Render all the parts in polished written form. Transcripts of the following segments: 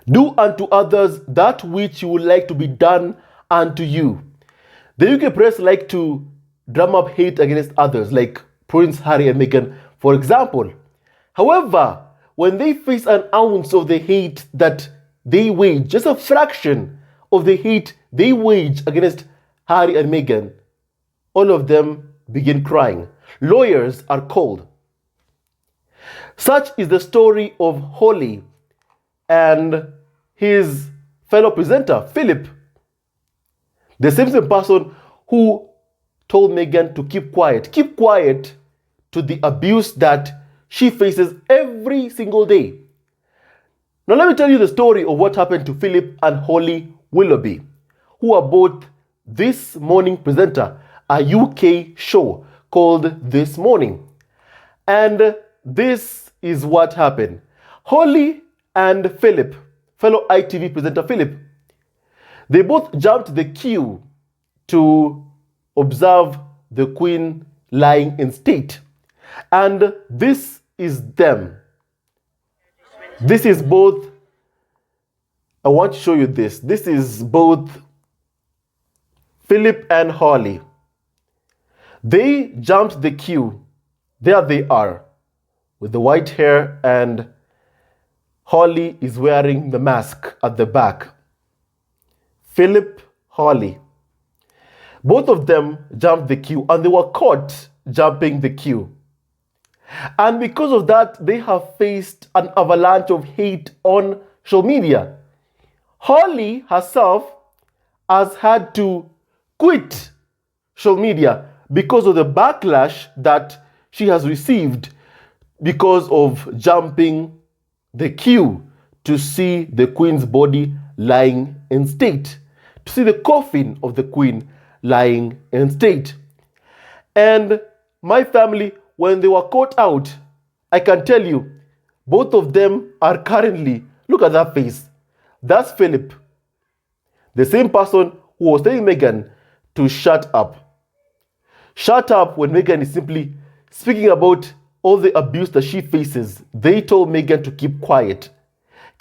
Do unto others that which you would like to be done unto you. The UK press like to drum up hate against others, like Prince Harry and Meghan, for example. However, when they face an ounce of the hate that they wage, just a fraction of the hate they wage against Harry and Meghan, all of them begin crying. Lawyers are called. Such is the story of Holly and his fellow presenter, Philip, the same person who told Meghan to keep quiet to the abuse that she faces every single day. Now let me tell you the story of what happened to Philip and Holly Willoughby, who are both This Morning presenter, a UK show called This Morning. And this is what happened. Holly and Philip, fellow ITV presenter Philip, they both jumped the queue to observe the Queen lying in state. And this is them. This is both, I want to show you this. This is both Philip and Holly. They jumped the queue. There they are, with the white hair, and Holly is wearing the mask at the back. Philip, Holly. Both of them jumped the queue, and they were caught jumping the queue. And because of that, they have faced an avalanche of hate on social media. Holly herself has had to quit social media because of the backlash that she has received because of jumping the queue to see the Queen's body lying in state, to see the coffin of the Queen lying in state. And my family, when they were caught out, I can tell you, both of them are currently, look at that face. That's Philip, the same person who was telling Meghan to shut up. Shut up when Meghan is simply speaking about all the abuse that she faces. They told Meghan to keep quiet.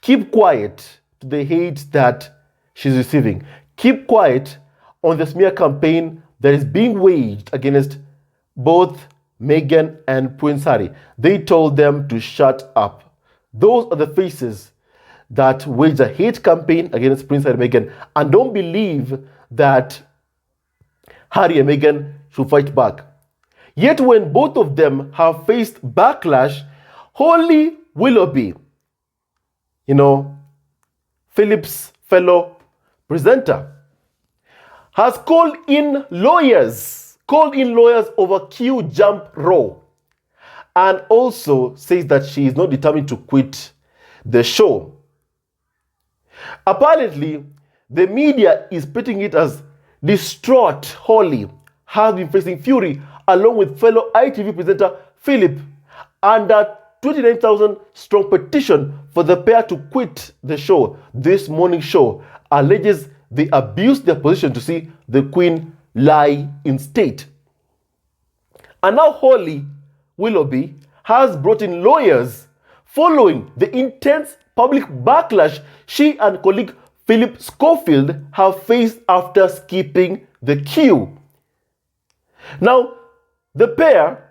Keep quiet to the hate that she's receiving. Keep quiet on the smear campaign that is being waged against both Meghan and Prince Harry. They told them to shut up. Those are the faces that wage a hate campaign against Prince Harry and Meghan and don't believe that Harry and Meghan should fight back. Yet when both of them have faced backlash, Holly Willoughby, Philip's fellow presenter, has called in lawyers over queue jump row, and also says that she is not determined to quit the show. Apparently, the media is putting it as distraught Holly has been facing fury along with fellow ITV presenter Philip under 29,000 strong petition for the pair to quit the show. This Morning show alleges they abused their position to see the Queen lie in state. And now Holly Willoughby has brought in lawyers following the intense public backlash she and colleague Philip Schofield have faced after skipping the queue. Now, the pair,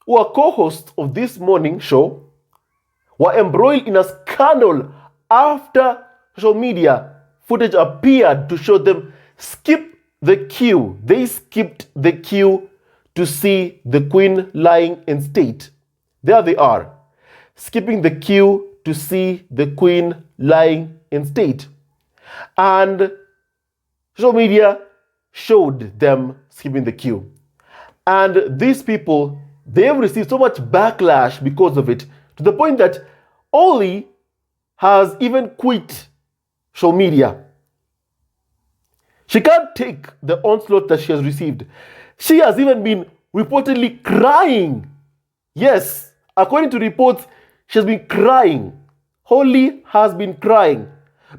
who are co-hosts of This Morning show, were embroiled in a scandal after social media footage appeared to show them skip the queue. They skipped the queue to see the Queen lying in state. There they are, skipping the queue to see the Queen lying in state. And social media showed them skipping the queue. And these people, they have received so much backlash because of it, to the point that Holly has even quit social media. She can't take the onslaught that she has received. She has even been reportedly crying. Yes, according to reports, she has been crying. Holly has been crying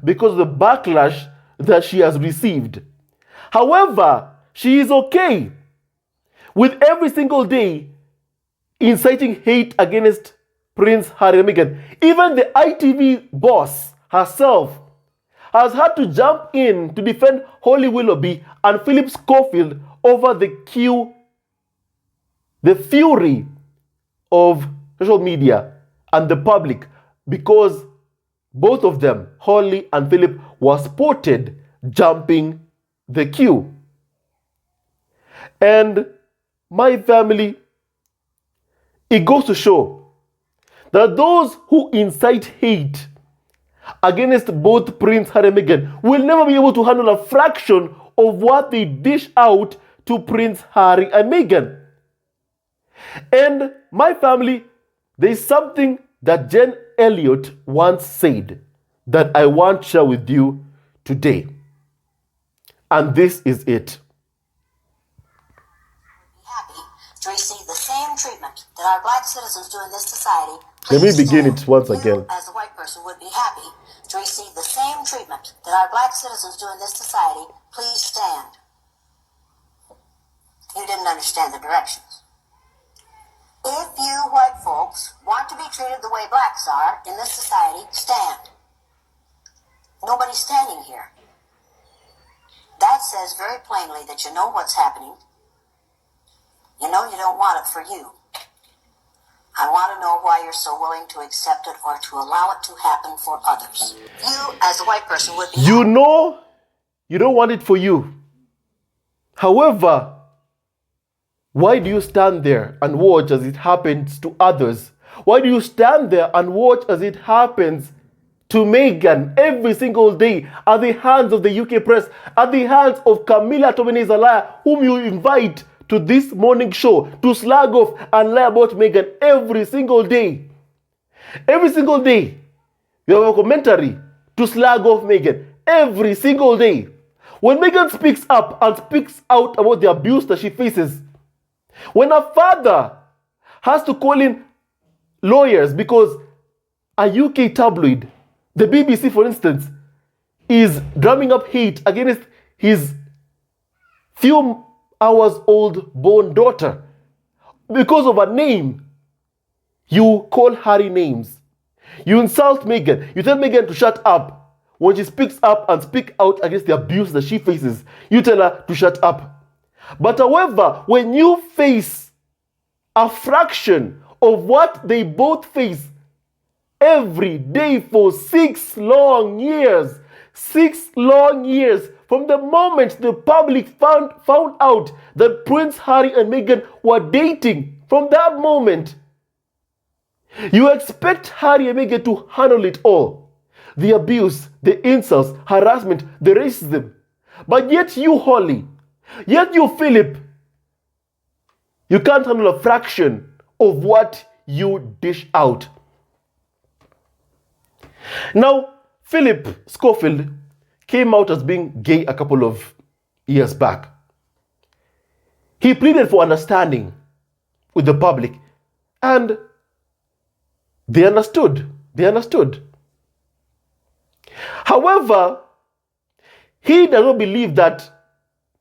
because of the backlash that she has received. However, she is okay with every single day inciting hate against Prince Harry and Meghan. Even the ITV boss herself has had to jump in to defend Holly Willoughby and Philip Schofield over the fury of social media and the public, because both of them, Holly and Philip, were spotted jumping the queue. And my family, it goes to show that those who incite hate against both Prince Harry and Meghan will never be able to handle a fraction of what they dish out to Prince Harry and Meghan. And my family, there is something that Jen Elliott once said that I want to share with you today. And this is it. Happy to receive the same treatment that our black citizens do in this society. Let me begin it once again. You, as a white person, would be happy to receive the same treatment that our black citizens do in this society. Please stand. You didn't understand the directions. If you white folks want to be treated the way blacks are in this society, stand. Nobody's standing here. That says very plainly that you know what's happening. You know you don't want it for you. I want to know why you're so willing to accept it or to allow it to happen for others. You, as a white person, would be... You know you don't want it for you. However, why do you stand there and watch as it happens to others? Why do you stand there and watch as it happens to Meghan every single day at the hands of the UK press, at the hands of Camilla Tominey-Zalaya, whom you invite to this morning show to slag off and lie about Meghan every single day? Every single day, you have a commentary to slag off Meghan every single day. When Meghan speaks up and speaks out about the abuse that she faces, when her father has to call in lawyers because a UK tabloid, the BBC for instance, is drumming up hate against his few hours old born daughter because of a name, you call Harry names. You insult Meghan. You tell Meghan to shut up. When she speaks up and speak out against the abuse that she faces, you tell her to shut up. But however, when you face a fraction of what they both face every day for 6 long years, 6 long years, from the moment the public found out that Prince Harry and Meghan were dating, from that moment, you expect Harry and Meghan to handle it all. The abuse, the insults, harassment, the racism. But yet you, Holly, yet you, Philip, you can't handle a fraction of what you dish out. Now, Philip Schofield came out as being gay a couple of years back. He pleaded for understanding with the public, and they understood. They understood. However, he does not believe that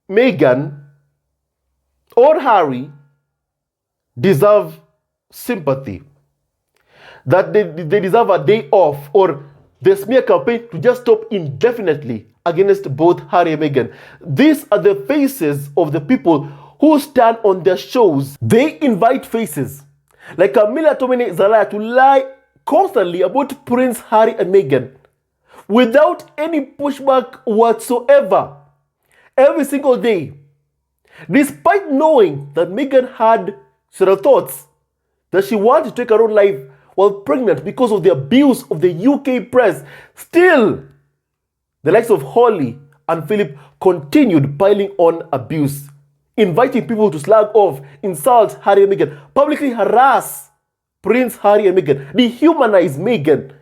Meghan or Harry deserve sympathy, that they deserve a day off, or the smear campaign to just stop indefinitely against both Harry and Meghan. These are the faces of the people who stand on their shows. They invite faces like Camilla Tominey-Zalaya to lie constantly about Prince Harry and Meghan without any pushback whatsoever, every single day, despite knowing that Meghan had several thoughts that she wanted to take her own life while pregnant because of the abuse of the UK press. Still, the likes of Holly and Philip continued piling on abuse, inviting people to slag off, insult Harry and Meghan, publicly harass Prince Harry and Meghan, dehumanize Meghan.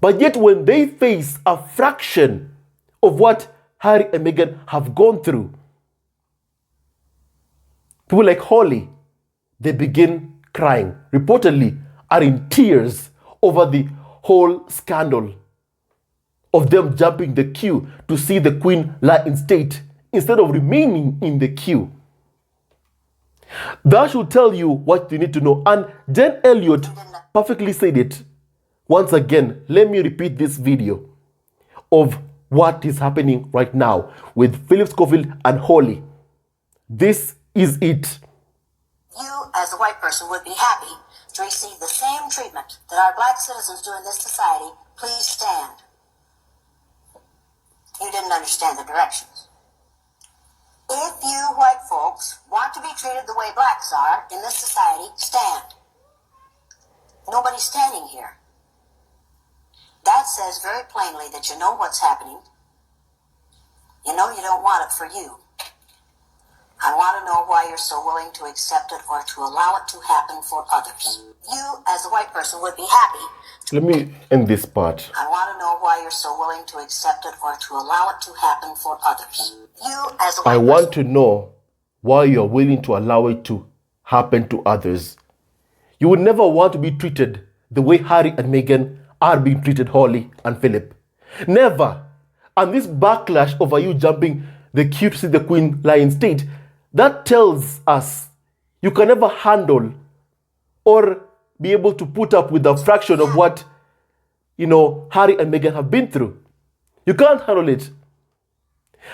But yet when they face a fraction of what Harry and Meghan have gone through, people like Holly, they begin crying, reportedly are in tears over the whole scandal of them jumping the queue to see the Queen lie in state instead of remaining in the queue. That should tell you what you need to know. And Jen Elliott perfectly said it once again, let me repeat this video of what is happening right now with Philip Schofield and Holly. This is it. You, as a white person, would be happy to receive the same treatment that our black citizens do in this society. Please stand. You didn't understand the directions. If you white folks want to be treated the way blacks are in this society, stand. Nobody's standing here. That says very plainly that you know what's happening. You know you don't want it for you. I want to know why you're so willing to accept it or to allow it to happen for others. You, as a white person, would be happy. Let me end this part. I want to know why you're so willing to accept it or to allow it to happen for others. You, as a white I person, want to know why you're willing to allow it to happen to others. You would never want to be treated the way Harry and Meghan are being treated, Holly and Philip. Never. And this backlash over you jumping the queue to see the Queen lie in state, that tells us you can never handle or be able to put up with a fraction of what, Harry and Meghan have been through. You can't handle it.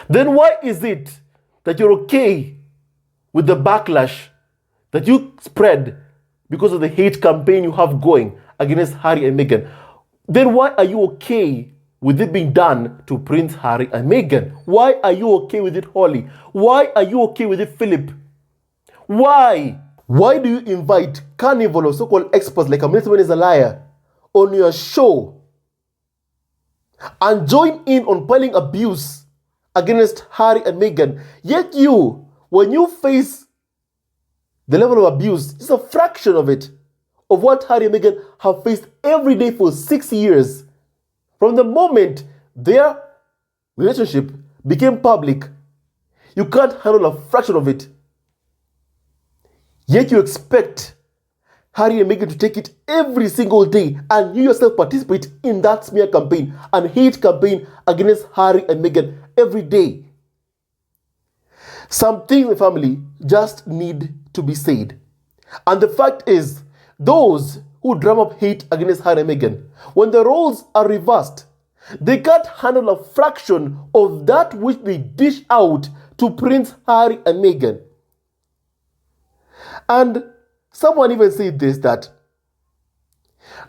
Then why is it that you're okay with the backlash that you spread because of the hate campaign you have going against Harry and Meghan? Then why are you okay with it being done to Prince Harry and Meghan? Why are you okay with it, Holly? Why are you okay with it, Philip? Why? Why do you invite carnival or so-called experts like a minister is a liar on your show and join in on piling abuse against Harry and Meghan? Yet you, when you face the level of abuse, it's a fraction of it, of what Harry and Meghan have faced every day for 6 years. From the moment their relationship became public, you can't handle a fraction of it. Yet you expect Harry and Meghan to take it every single day, and you yourself participate in that smear campaign and hate campaign against Harry and Meghan every day. Some things in the family just need to be said. And the fact is, those who drum up hate against Harry and Meghan, when the roles are reversed, they can't handle a fraction of that which they dish out to Prince Harry and Meghan. And someone even said this, that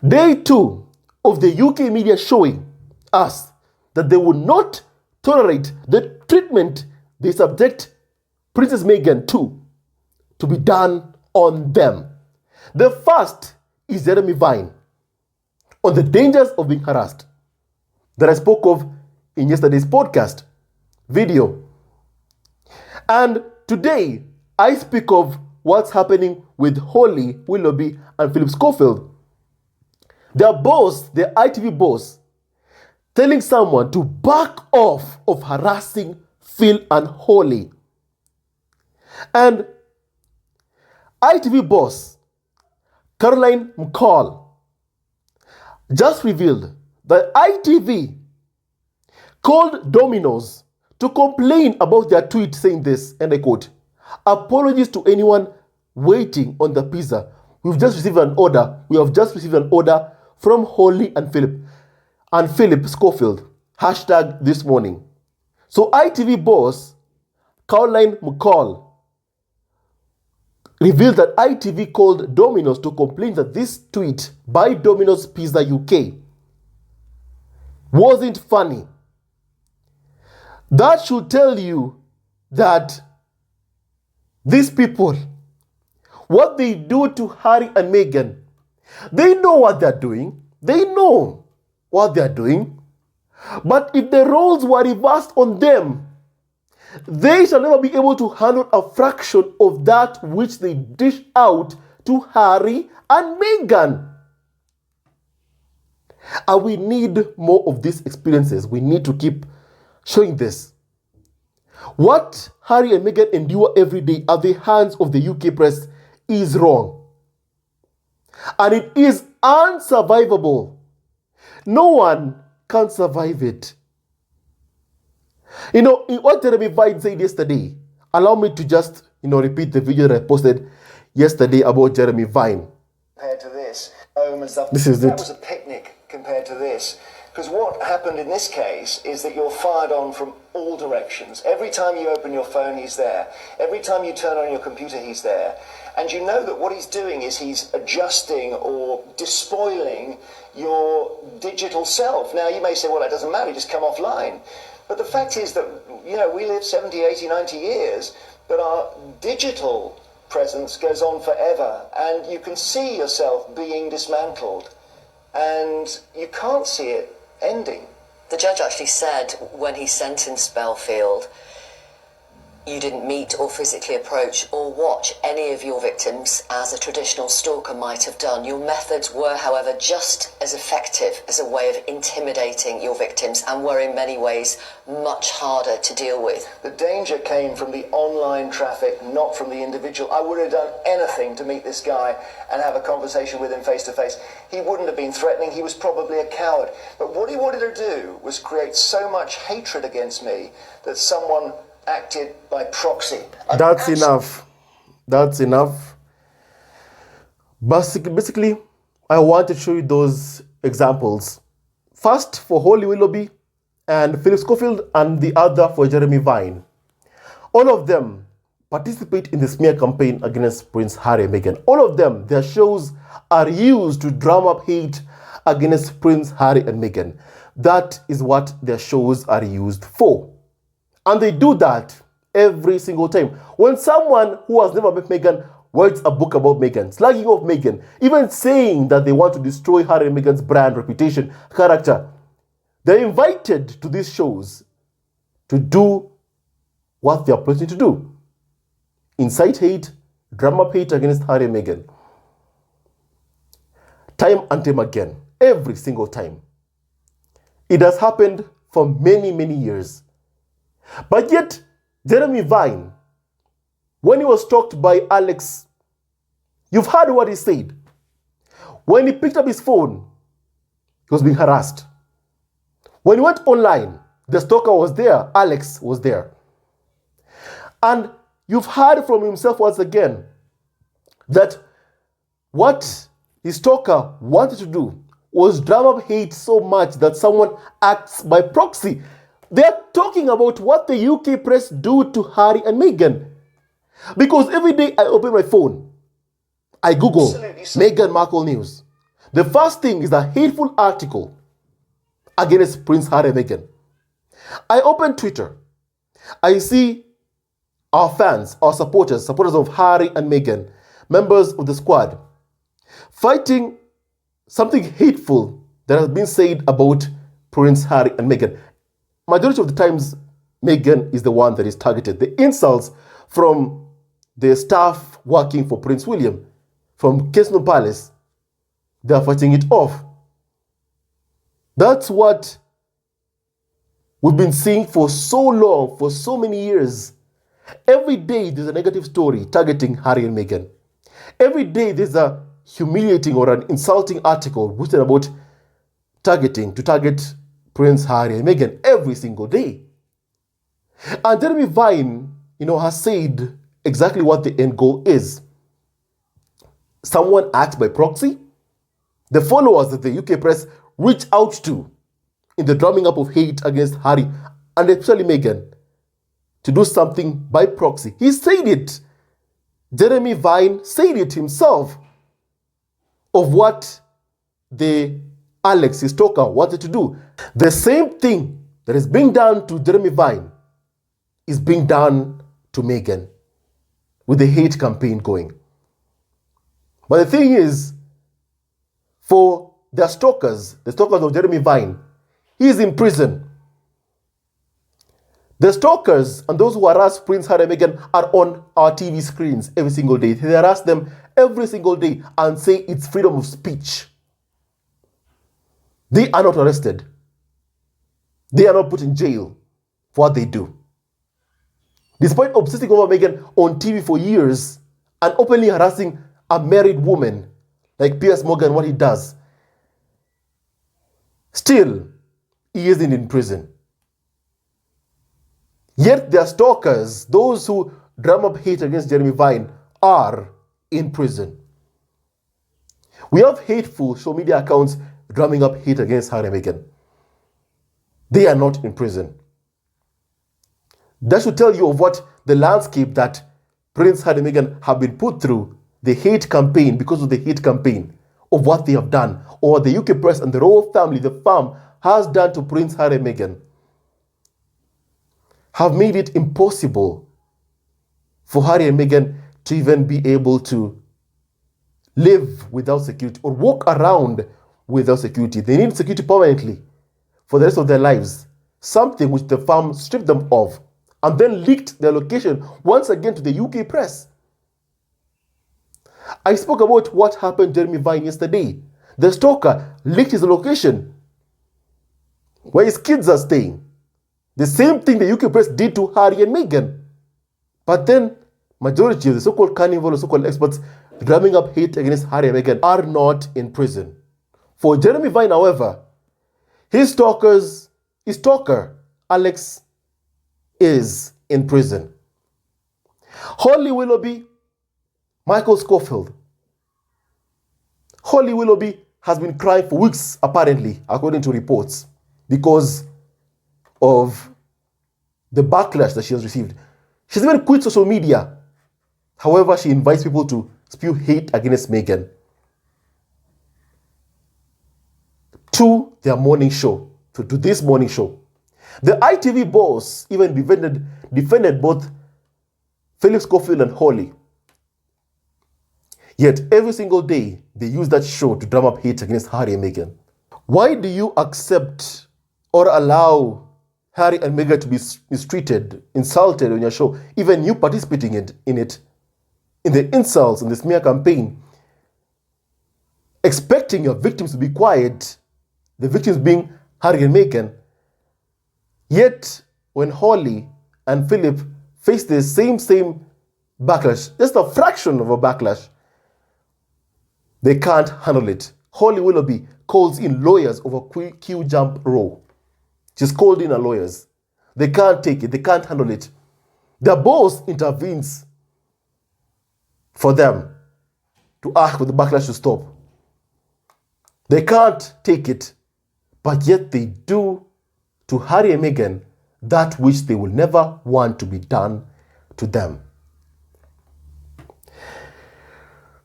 they too of the UK media showing us that they would not tolerate the treatment they subject Princess Meghan to be done on them. The first is Jeremy Vine on the dangers of being harassed that I spoke of in yesterday's podcast video. And today I speak of what's happening with Holly, Willoughby, and Philip Schofield. Their boss, their ITV boss, telling someone to back off of harassing Phil and Holly. And ITV boss Caroline McCall just revealed that ITV called Domino's to complain about their tweet saying this, and I quote, "Apologies to anyone waiting on the pizza. We have just received an order from Holly and Philip Schofield. Hashtag this morning." So ITV boss Caroline McCall revealed that ITV called Domino's to complain that this tweet by Domino's Pizza UK wasn't funny. That should tell you that these people, what they do to Harry and Meghan, they know what they're doing. They know what they're doing. But if the roles were reversed on them, they shall never be able to handle a fraction of that which they dish out to Harry and Meghan. And we need more of these experiences. We need to keep showing this. What Harry and Meghan endure every day at the hands of the UK press is wrong. And it is unsurvivable. No one can survive it. In what Jeremy Vine said yesterday, allow me to just, repeat the video that I posted yesterday about Jeremy Vine. Compared to this, home and stuff. This is that it. was a picnic compared to this. Because what happened in this case is that you're fired on from all directions. Every time you open your phone, he's there. Every time you turn on your computer, he's there. And you know that what he's doing is he's adjusting or despoiling your digital self. Now, you may say, well, that doesn't matter, you just come offline. But the fact is that, you know, we live 70, 80, 90 years, but our digital presence goes on forever. And you can see yourself being dismantled. And you can't see it ending. The judge actually said when he sentenced Belfield, you didn't meet or physically approach or watch any of your victims as a traditional stalker might have done. Your methods were, however, just as effective as a way of intimidating your victims and were in many ways much harder to deal with. The danger came from the online traffic, not from the individual. I would have done anything to meet this guy and have a conversation with him face to face. He wouldn't have been threatening. He was probably a coward. But what he wanted to do was create so much hatred against me that someone acted by proxy. That's enough. That's enough. Basically, I want to show you those examples. First for Holly Willoughby and Philip Schofield, and the other for Jeremy Vine. All of them participate in the smear campaign against Prince Harry and Meghan. All of them, their shows are used to drum up hate against Prince Harry and Meghan. That is what their shows are used for. And they do that every single time. When someone who has never met Meghan writes a book about Meghan, slagging off Meghan, even saying that they want to destroy Harry and Meghan's brand, reputation, character, they're invited to these shows to do what they're planning to do. Incite hate, drum up hate against Harry and Meghan. Time and time again, every single time. It has happened for many, many years. But yet, Jeremy Vine, when he was talked by Alex, you've heard what he said. When he picked up his phone, he was being harassed. When he went online, the stalker was there, Alex was there. And you've heard from himself once again that what his stalker wanted to do was drum up hate so much that someone acts by proxy. They're talking about what the UK press do to Harry and Meghan. Because every day I open my phone, I Google Meghan Markle news. The first thing is a hateful article against Prince Harry and Meghan. I open Twitter. I see our fans, our supporters of Harry and Meghan, members of the squad, fighting something hateful that has been said about Prince Harry and Meghan. Majority of the times, Meghan is the one that is targeted. The insults from the staff working for Prince William, from Kensington Palace, they are fighting it off. That's what we've been seeing for so long, for so many years. Every day there's a negative story targeting Harry and Meghan. Every day there's a humiliating or an insulting article written about to target Prince Harry and Meghan every single day. And Jeremy Vine, has said exactly what the end goal is. Someone acts by proxy. The followers that the UK press reach out to in the drumming up of hate against Harry and especially Meghan to do something by proxy. He said it. Jeremy Vine said it himself of what the Alex, his stalker, wanted to do. The same thing that is being done to Jeremy Vine is being done to Meghan with the hate campaign going. But the thing is, for the stalkers of Jeremy Vine, he is in prison. The stalkers and those who harass Prince Harry and Meghan are on our TV screens every single day. They harass them every single day and say it's freedom of speech. They are not arrested. They are not put in jail for what they do. Despite obsessing over Meghan on TV for years and openly harassing a married woman like Piers Morgan, what he does, still, he isn't in prison. Yet their stalkers, those who drum up hate against Jeremy Vine, are in prison. We have hateful social media accounts drumming up hate against Harry and Meghan. They are not in prison. That should tell you of what the landscape that Prince Harry and Meghan have been put through, the hate campaign, because of the hate campaign of what they have done, or the UK press and the royal family, the farm, has done to Prince Harry and Meghan, have made it impossible for Harry and Meghan to even be able to live without security or walk around without security. They need security permanently for the rest of their lives, something which the farm stripped them of and then leaked their location once again to the UK press. I spoke about what happened to Jeremy Vine yesterday. The stalker leaked his location, where his kids are staying. The same thing the UK press did to Harry and Meghan. But then, majority of the so-called carnival or so-called experts drumming up hate against Harry and Meghan are not in prison. For Jeremy Vine, however, his stalker, Alex, is in prison. Holly Willoughby, Michael Schofield. Holly Willoughby has been crying for weeks, apparently, according to reports, because of the backlash that she has received. She's even quit social media. However, she invites people to spew hate against Meghan to their morning show, to this morning show. The ITV boss even defended both Philip Schofield and Holly. Yet every single day, they use that show to drum up hate against Harry and Meghan. Why do you accept or allow Harry and Meghan to be mistreated, insulted on your show, even you participating in it, in the insults, in the smear campaign, expecting your victims to be quiet, the victims being Harry and Meghan? Yet, when Holly and Philip face the same backlash, just a fraction of a backlash, they can't handle it. Holly Willoughby calls in lawyers over queue jump row. She's called in her lawyers. They can't take it. They can't handle it. Their boss intervenes for them to ask for the backlash to stop. They can't take it, but yet they do to Harry and Meghan that which they will never want to be done to them.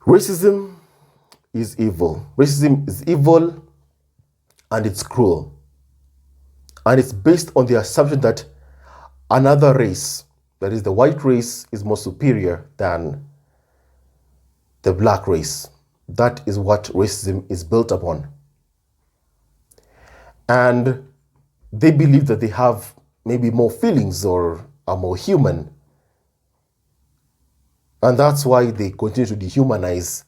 Racism is evil. Racism is evil and it's cruel. And it's based on the assumption that another race, that is the white race, is more superior than the black race. That is what racism is built upon. And they believe that they have maybe more feelings or are more human. And that's why they continue to dehumanize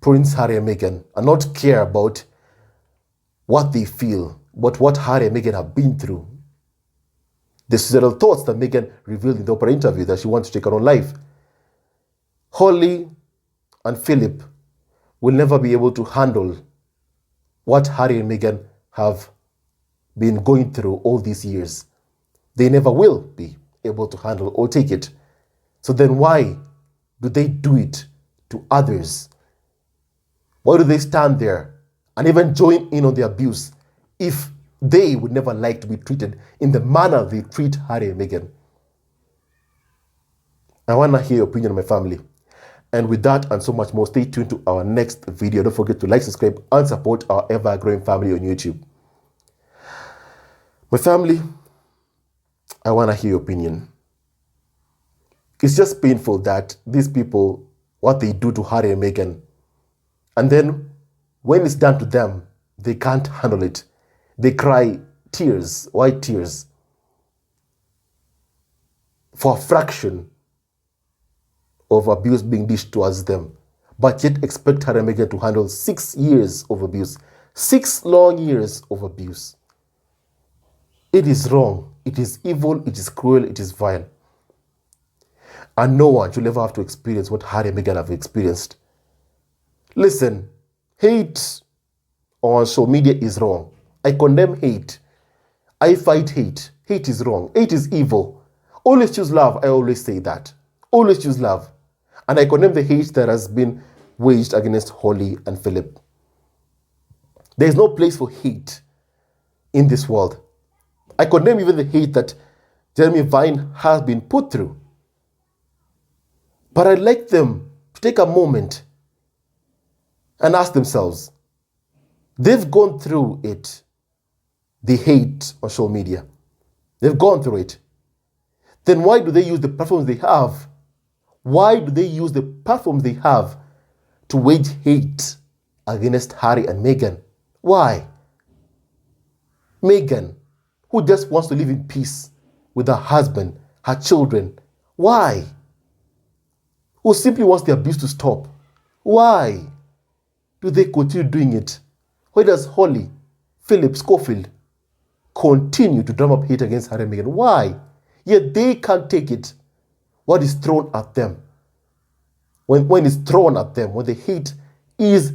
Prince Harry and Meghan and not care about what they feel, but what Harry and Meghan have been through. The suicidal thoughts that Meghan revealed in the Oprah interview that she wants to take her own life. Holly and Philip will never be able to handle what Harry and Meghan have been going through all these years. They never will be able to handle or take it. So then why do they do it to others? Why do they stand there and even join in on the abuse if they would never like to be treated in the manner they treat Harry and Meghan? I want to hear your opinion on my family. And with that and so much more, stay tuned to our next video. Don't forget to like, subscribe, and support our ever-growing family on YouTube. My family, I want to hear your opinion. It's just painful that these people, what they do to Harry and Meghan, and then when it's done to them, they can't handle it. They cry tears, white tears, for a fraction of abuse being dished towards them, but yet expect Harry and Meghan to handle 6 years of abuse, 6 long years of abuse. It is wrong, it is evil, it is cruel, it is vile. And no one should ever have to experience what Harry and Meghan have experienced. Listen, hate on social media is wrong. I condemn hate. I fight hate. Hate is wrong. Hate is evil. Always choose love. I always say that. Always choose love. And I condemn the hate that has been waged against Holly and Philip. There is no place for hate in this world. I condemn even the hate that Jeremy Vine has been put through. But I'd like them to take a moment and ask themselves, they've gone through it, the hate on social media. They've gone through it. Then why do they use the platforms they have? Why do they use the platforms they have to wage hate against Harry and Meghan? Why? Meghan, who just wants to live in peace with her husband, her children. Why? Who simply wants the abuse to stop. Why do they continue doing it? Why does Holly, Philip, Schofield continue to drum up hate against Harry and Meghan? Why? Yet they can't take it. What is thrown at them? When it's thrown at them, when the hate is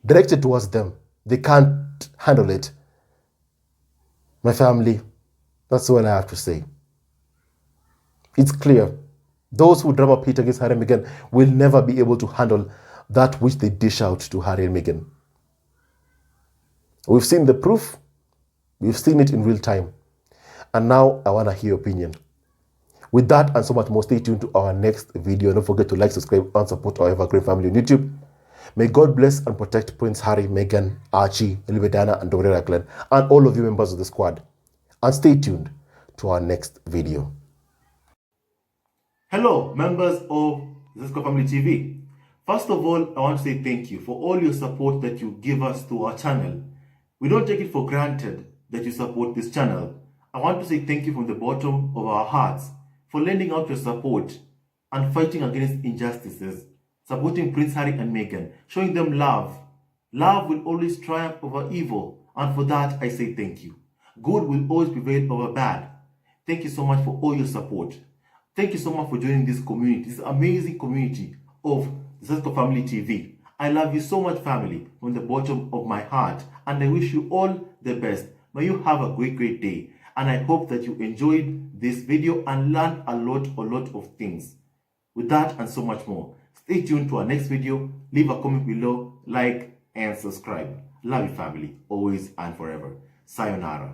directed towards them, they can't handle it. My family, that's all I have to say. It's clear. Those who drum up hate against Harry and Meghan will never be able to handle that which they dish out to Harry and Meghan. We've seen the proof. We've seen it in real time. And now I want to hear your opinion. With that and so much more, stay tuned to our next video. Don't forget to like, subscribe, and support our evergreen family on YouTube. May God bless and protect Prince Harry, Meghan, Archie, Elizabeth, and Dora Clan, and all of you members of the squad. And stay tuned to our next video. Hello, members of Zesco Family TV. First of all, I want to say thank you for all your support that you give us to our channel. We don't take it for granted that you support this channel. I want to say thank you from the bottom of our hearts for lending out your support and fighting against injustices, supporting Prince Harry and Meghan, showing them love. Love will always triumph over evil, and for that I say thank you. Good will always prevail over bad. Thank you so much for all your support. Thank you so much for joining this community, this amazing community of Zesco Family TV. I love you so much, family, from the bottom of my heart, and I wish you all the best. May you have a great day, and I hope that you enjoyed this video and learned a lot of things. With that and so much more, stay tuned to our next video. Leave a comment below, like, and subscribe. Love you, family, always and forever. Sayonara.